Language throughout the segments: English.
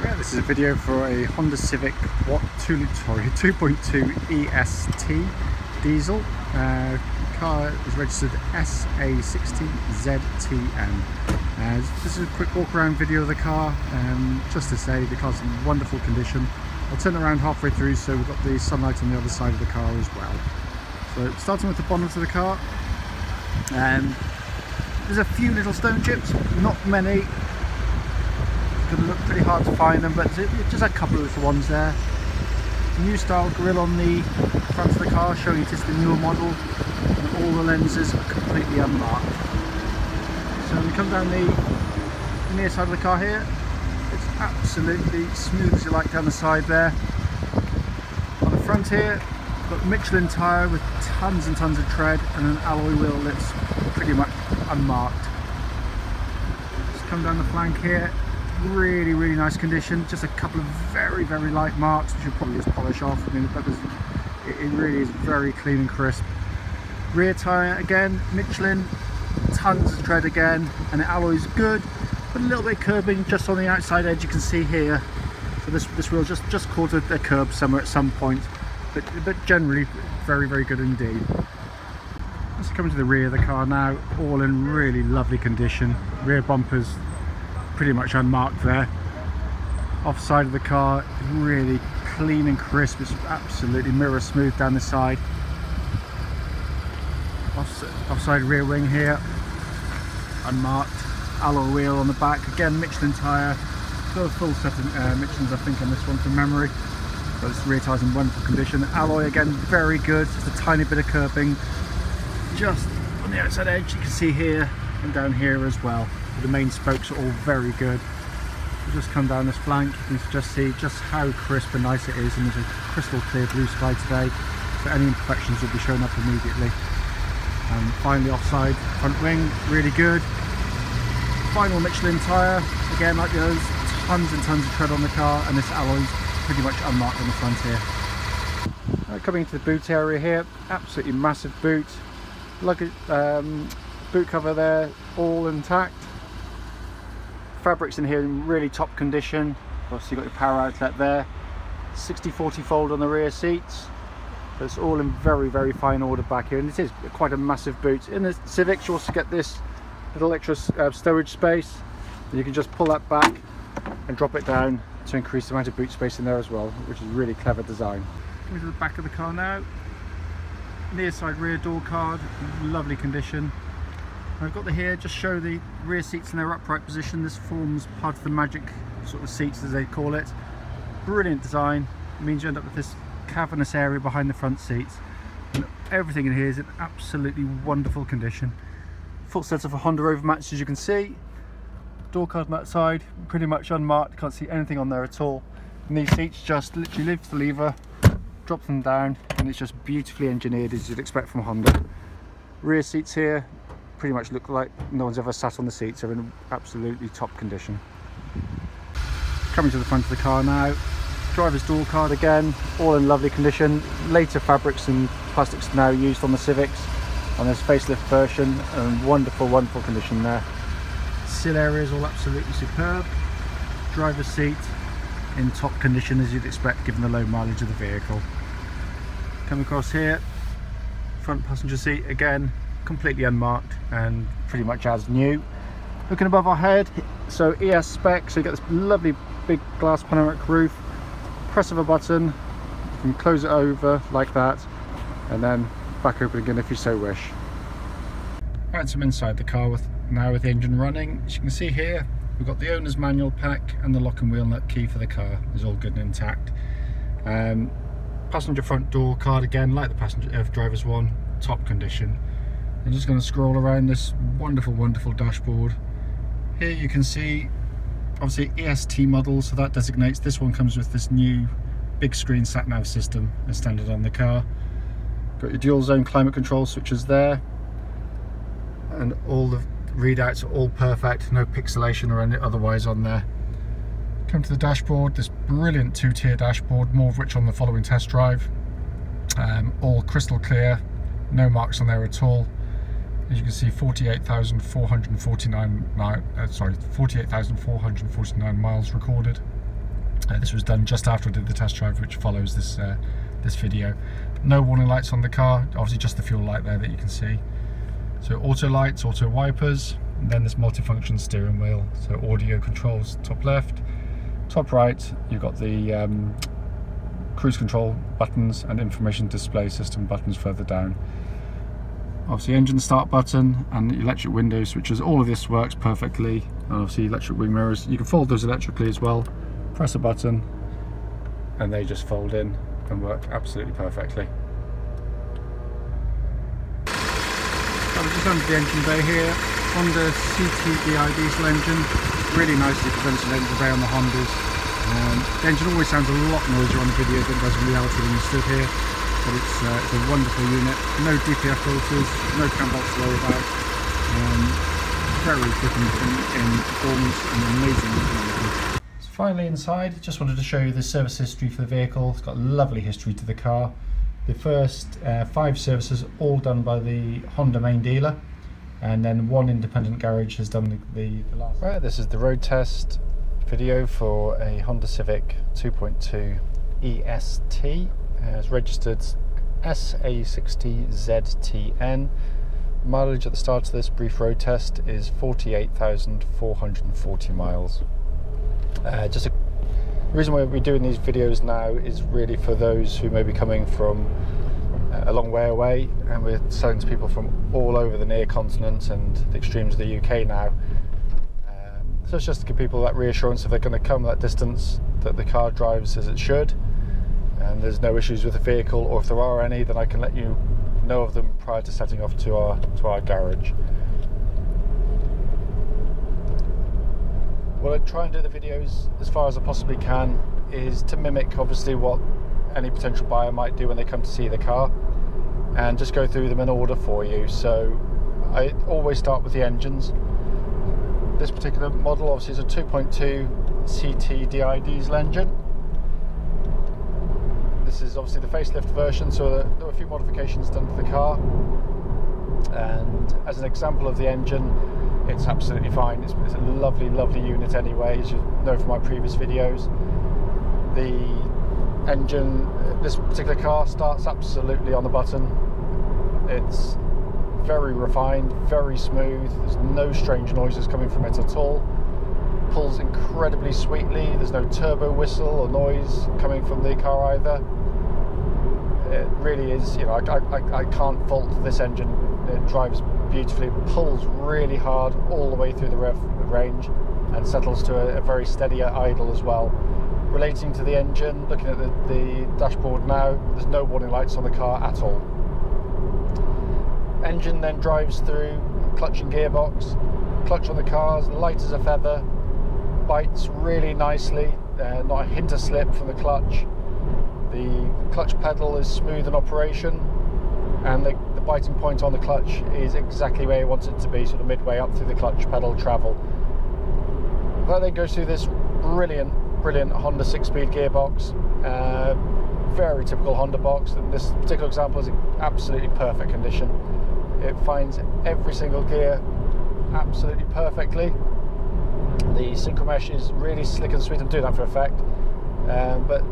Yeah, this is a video for a Honda Civic 2.2 EST diesel. Car is registered SA60ZTN. This is a quick walk around video of the car, just to say the car's in wonderful condition. I'll turn it around halfway through so we've got the sunlight on the other side of the car as well. So starting with the bonnet of the car, there's a few little stone chips, not many. It's going to look pretty hard to find them, but just a couple of little ones there. New style grille on the front of the car, showing it is the newer model, and all the lenses are completely unmarked. So when we come down the near side of the car here, it's absolutely smooth as you like down the side there. On the front here, we've got Michelin tyre with tons and tons of tread and an alloy wheel that's pretty much unmarked. Just come down the flank here, really nice condition. Just a couple of very light marks which you'll probably just polish off. I mean, it really is very clean and crisp. Rear tyre again, Michelin, tons of tread again, and the alloy's good, but a little bit curbing just on the outside edge, you can see here. So this wheel just caught a curb somewhere at some point, but generally very good indeed. Let's come to the rear of the car now, all in really lovely condition. Rear bumpers pretty much unmarked there. Offside of the car, really clean and crisp. It's absolutely mirror smooth down the side. Offside rear wing here, unmarked. Alloy wheel on the back, again Michelin tyre. Got a full set of Michelins I think on this one from memory. But this rear tyre's in wonderful condition. Alloy again very good, just a tiny bit of curbing just on the outside edge, you can see here and down here as well. The main spokes are all very good. We'll just come down this flank, you can just see just how crisp and nice it is, and there's a crystal clear blue sky today, so any imperfections will be shown up immediately. And finally offside front wing, really good. Final Michelin tyre, again like those, tons and tons of tread on the car, and this alloy's pretty much unmarked on the front here. Coming into the boot area here, absolutely massive boot. Luggage, boot cover there, all intact. Fabrics in here in really top condition. Obviously you've got your power outlet there. 60/40 fold on the rear seats. So it's all in very fine order back here, and it is quite a massive boot. In the Civic you also get this little extra stowage space, and you can just pull that back and drop it down to increase the amount of boot space in there as well, which is really clever design. Coming to the back of the car now, near side rear door card, lovely condition. I've got the here, just show the rear seats in their upright position. This forms part of the magic sort of seats as they call it. Brilliant design, it means you end up with this cavernous area behind the front seats, and everything in here is in absolutely wonderful condition. Full set of Honda overmats as you can see. Door card on that side, pretty much unmarked, can't see anything on there at all. And these seats just literally lift the lever, drop them down, and it's just beautifully engineered as you'd expect from Honda. Rear seats here pretty much look like no one's ever sat on the seats, they're in absolutely top condition. Coming to the front of the car now, driver's door card again, all in lovely condition. Later fabrics and plastics now used on the Civics on this facelift version, and wonderful condition there. Sill area is all absolutely superb. Driver's seat in top condition as you'd expect given the low mileage of the vehicle. Come across here, front passenger seat again completely unmarked and pretty much as new. Looking above our head, so ES spec, so you get this lovely big glass panoramic roof. Press of a button, you can close it over like that and then back open again if you so wish. Right, so I'm inside the car now with the engine running. As you can see here, we've got the owner's manual pack and the lock and wheel nut key for the car is all good and intact. Passenger front door card again, like the passenger driver's one, top condition. I'm just going to scroll around this wonderful dashboard. Here you can see obviously EST model, so that designates this one comes with this new big screen sat nav system as standard on the car. Got your dual zone climate control switches there, and all the readouts are all perfect, no pixelation or any otherwise on there. Come to the dashboard, this brilliant two-tier dashboard, more of which on the following test drive. All crystal clear, no marks on there at all. As you can see, 48,449 miles recorded. This was done just after I did the test drive, which follows this this video. No warning lights on the car, obviously just the fuel light there that you can see. So auto lights, auto wipers, and then this multifunction steering wheel. So audio controls top left, top right, you've got the cruise control buttons and information display system buttons further down. Obviously engine start button and electric window switches, all of this works perfectly. And obviously electric wing mirrors, you can fold those electrically as well. Press a button and they just fold in and work absolutely perfectly. I'm just under the engine bay here, Honda CTDi diesel engine, really nicely presented engine bay on the Hondas. The engine always sounds a lot noisier on the video than it does in reality when you stood here, but it's a wonderful unit. No DPF filters, no cam bolts to worry about. Very different in performance and amazing economically. So finally inside, just wanted to show you the service history for the vehicle. It's got a lovely history to the car. The first 5 services all done by the Honda main dealer, and then 1 independent garage has done the last. Right, this is the road test video for a Honda Civic 2.2 EST. It's registered SA60ZTN. Mileage at the start of this brief road test is 48,440 miles. The reason why we're doing these videos now is really for those who may be coming from a long way away, and we're selling to people from all over the near continent and the extremes of the UK now. So it's just to give people that reassurance if they're going to come that distance that the car drives as it should and there's no issues with the vehicle, or if there are any, then I can let you know of them prior to setting off to our garage. What I try and do the videos as far as I possibly can is to mimic obviously what any potential buyer might do when they come to see the car, and just go through them in order for you. So I always start with the engines. This particular model obviously is a 2.2i-CTDi diesel engine. This is obviously the facelift version, so there were a few modifications done to the car, and as an example of the engine, it's absolutely fine. It's a lovely unit anyway, as you know from my previous videos. The engine, this particular car, starts absolutely on the button. It's very refined, very smooth, there's no strange noises coming from it at all. Pulls incredibly sweetly, there's no turbo whistle or noise coming from the car either. It really is, you know, I can't fault this engine. It drives beautifully, pulls really hard all the way through the range and settles to a very steady idle as well. Relating to the engine, looking at the dashboard now, there's no warning lights on the car at all. Engine then drives through clutch and gearbox. Clutch on the car is light as a feather, bites really nicely, not a hint of slip from the clutch. The clutch pedal is smooth in operation, and the biting point on the clutch is exactly where you want it to be, sort of midway up through the clutch pedal travel. That then goes through this brilliant Honda 6-speed gearbox, very typical Honda box, and this particular example is in absolutely perfect condition. It finds every single gear absolutely perfectly. The synchro mesh is really slick and sweet. I'm doing that for effect, but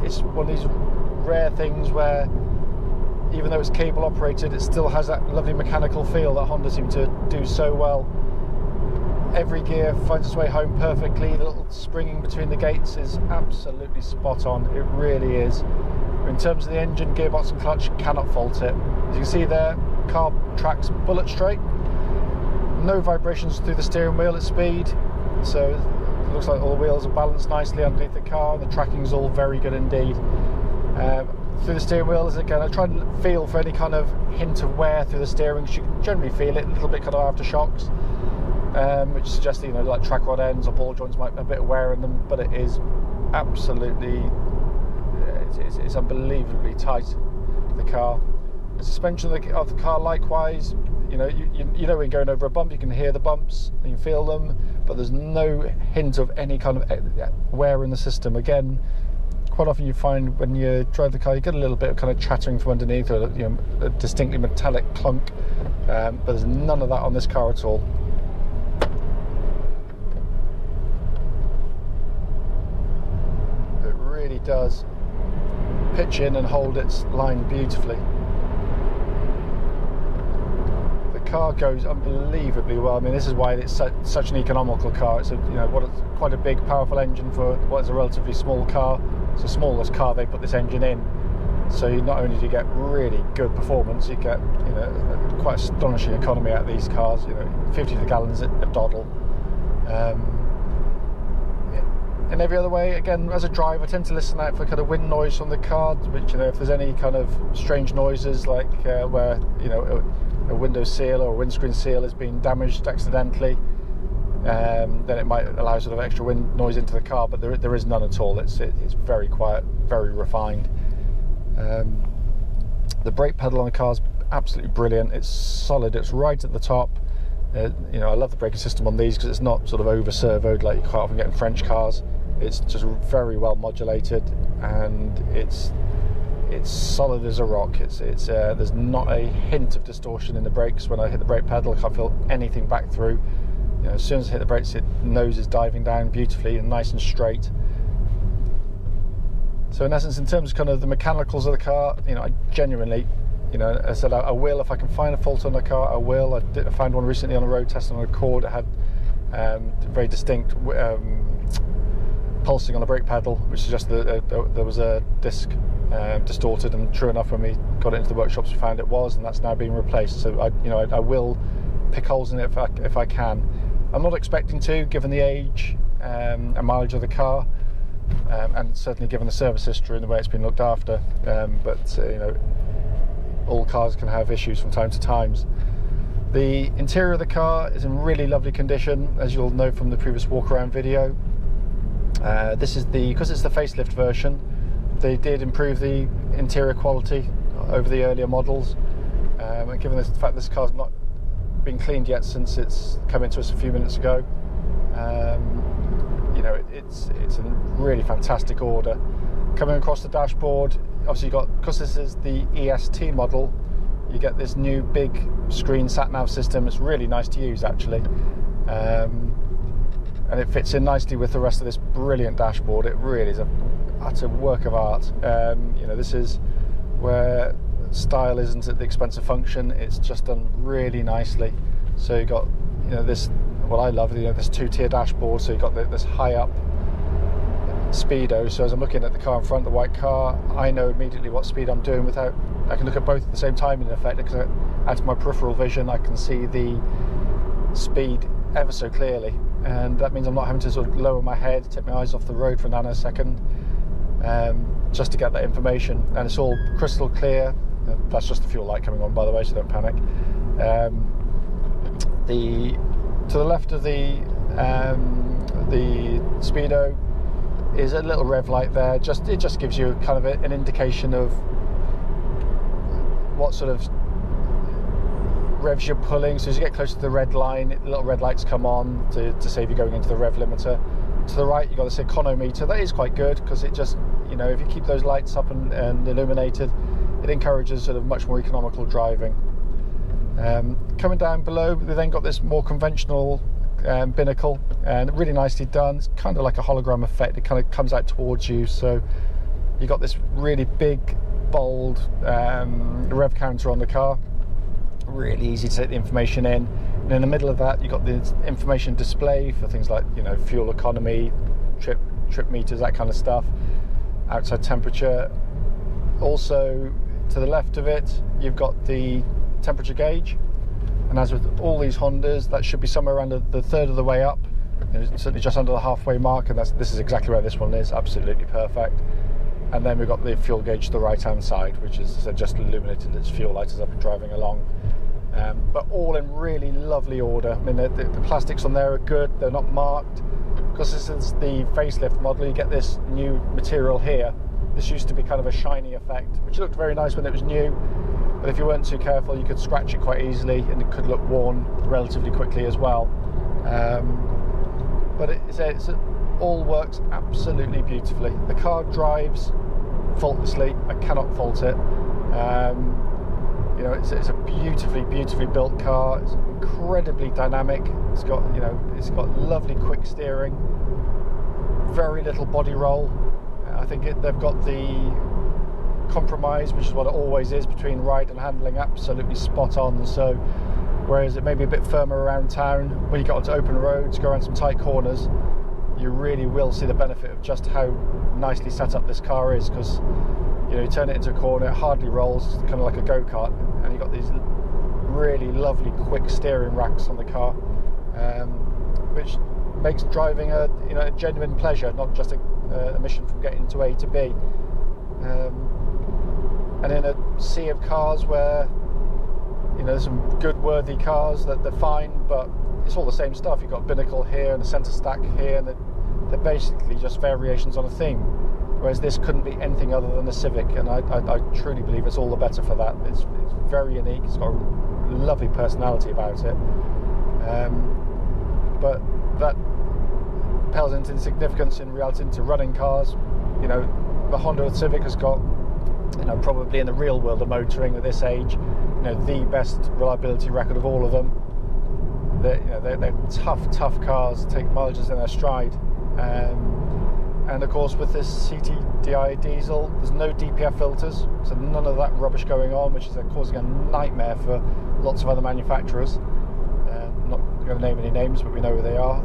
it's one of these rare things where even though it's cable operated, it still has that lovely mechanical feel that Honda seem to do so well. Every gear finds its way home perfectly. The little springing between the gates is absolutely spot on. It really is. In terms of the engine, gearbox and clutch, cannot fault it. As you can see there, car tracks bullet straight. No vibrations through the steering wheel at speed, so it looks like all the wheels are balanced nicely underneath the car, and the tracking's all very good indeed. Through the steering wheel, again, I try and feel for any kind of hint of wear through the steering. You can generally feel it, a little bit kind of aftershocks, which suggests that, you know, like track rod ends or ball joints might have a bit of wear in them, but it is absolutely, it's unbelievably tight, the car. The suspension of the car likewise, you know, you know when you're going over a bump, you can hear the bumps, and you feel them, but there's no hint of any kind of wear in the system. Again, quite often you find when you drive the car, you get a little bit of kind of chattering from underneath, or, you know, a distinctly metallic clunk, but there's none of that on this car at all. does pitch in and hold its line beautifully. The car goes unbelievably well. I mean, this is why it's such an economical car. It's quite a big, powerful engine for what is a relatively small car. It's the smallest car they put this engine in. So not only do you get really good performance, you get quite astonishing economy out of these cars. 50 to the gallons a doddle. In every other way, again, as a driver, I tend to listen out for kind of wind noise from the car, which if there's any kind of strange noises, like where a window seal or a windscreen seal has been damaged accidentally, then it might allow sort of extra wind noise into the car. But there is none at all. It's very quiet, very refined. The brake pedal on the car is absolutely brilliant. It's solid. It's right at the top. I love the braking system on these because it's not sort of over servoed like you quite often get in French cars. It's just very well modulated, and it's solid as a rock. There's not a hint of distortion in the brakes. When I hit the brake pedal, I can't feel anything back through. As soon as I hit the brakes, the nose is diving down beautifully and nice and straight. So in essence, in terms of kind of the mechanicals of the car, I genuinely, I said I will, if I can find a fault on the car, I will. I found one recently on a road test on a Accord. It had very distinct pulsing on the brake pedal, which suggests that there was a disc distorted, and true enough, when we got it into the workshops, we found it was, and that's now being replaced. So I will pick holes in it if I can. I'm not expecting to, given the age and mileage of the car, and certainly given the service history and the way it's been looked after. But all cars can have issues from time to time. The interior of the car is in really lovely condition, as you'll know from the previous walk around video. This is because it's the facelift version, they did improve the interior quality over the earlier models, and given the fact this car's not been cleaned yet since it's come into us a few minutes ago, it's a really fantastic order. Coming across the dashboard, obviously because this is the EST model, you get this new big screen sat-nav system. It's really nice to use, actually, and it fits in nicely with the rest of this brilliant dashboard. It really is a work of art. This is where style isn't at the expense of function. It's just done really nicely. So you got this, what I love, this two-tier dashboard. So you've got this high up speedo, so as I'm looking at the car in front, the white car, I know immediately what speed I'm doing without, I can look at both at the same time in effect, because out of my peripheral vision I can see the speed ever so clearly, and that means I'm not having to sort of lower my head, take my eyes off the road for a nanosecond, just to get that information. And it's all crystal clear. That's just the fuel light coming on, by the way, so don't panic. To the left of the speedo is a little rev light there. It just gives you kind of an indication of what sort of revs you're pulling. So as you get closer to the red line, little red lights come on to say if you're going into the rev limiter. To the right, you've got this econometer. That is quite good, because it just, if you keep those lights up and illuminated, it encourages sort of much more economical driving. Coming down below, we then got this more conventional binnacle, and really nicely done. It's kind of like a hologram effect. It kind of comes out towards you, so you got this really big, bold rev counter on the car. Really easy to take the information in. And in the middle of that, you've got the information display for things like fuel economy, trip meters, that kind of stuff, outside temperature. Also, to the left of it, you've got the temperature gauge, and as with all these Hondas, that should be somewhere around the third of the way up, certainly just under the halfway mark, and this is exactly where this one is. Absolutely perfect. And then we've got the fuel gauge to the right hand side, which is just illuminated its fuel light as I've been driving along. But all in really lovely order. I mean, the plastics on there are good, they're not marked. Because this is the facelift model, you get this new material here. This used to be kind of a shiny effect, which looked very nice when it was new, but if you weren't too careful, you could scratch it quite easily, and it could look worn relatively quickly as well. But it all works absolutely beautifully. The car drives faultlessly. I cannot fault it. It's a beautifully built car. It's incredibly dynamic. It's got lovely quick steering, very little body roll. I think they've got the compromise, which is what it always is, between ride and handling, absolutely spot on. So whereas it may be a bit firmer around town, when you get onto open roads, go around some tight corners, you really will see the benefit of just how nicely set up this car is, because you know, you turn it into a corner, it hardly rolls, kind of like a go-kart, and you've got these really lovely quick steering racks on the car, which makes driving a genuine pleasure, not just a mission from getting to A to B. And in a sea of cars where, you know, there's some good worthy cars that they're fine, but it's all the same stuff. You've got a binnacle here and a centre stack here, and they're basically just variations on a theme. Whereas this couldn't be anything other than a Civic, and I truly believe it's all the better for that. It's very unique. It's got a lovely personality about it, but that pales into insignificance in reality into running cars. You know, the Honda Civic has got, you know, probably in the real world of motoring at this age, you know, the best reliability record of all of them. They're tough cars, take mileages in their stride. And of course, with this CTDi diesel, there's no DPF filters, so none of that rubbish going on, which is causing a nightmare for lots of other manufacturers. I'm not going to name any names, but we know who they are.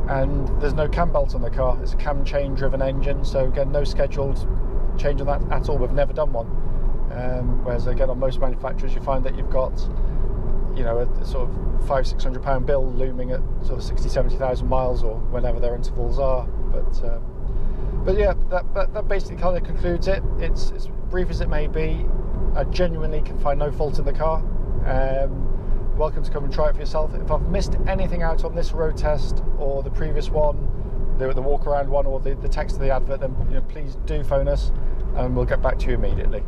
And there's no cam belt on the car. It's a cam chain driven engine, so again, no scheduled change on that at all. We've never done one. Whereas again, on most manufacturers, you find that you've got, you know, a sort of £500–600 bill looming at sort of 60–70,000 miles, or whenever their intervals are. But yeah, that basically kind of concludes it. It's as brief as it may be. I genuinely can find no fault in the car. Welcome to come and try it for yourself. If I've missed anything out on this road test or the previous one, the walk around one, or the text of the advert, then, you know, please do phone us and we'll get back to you immediately.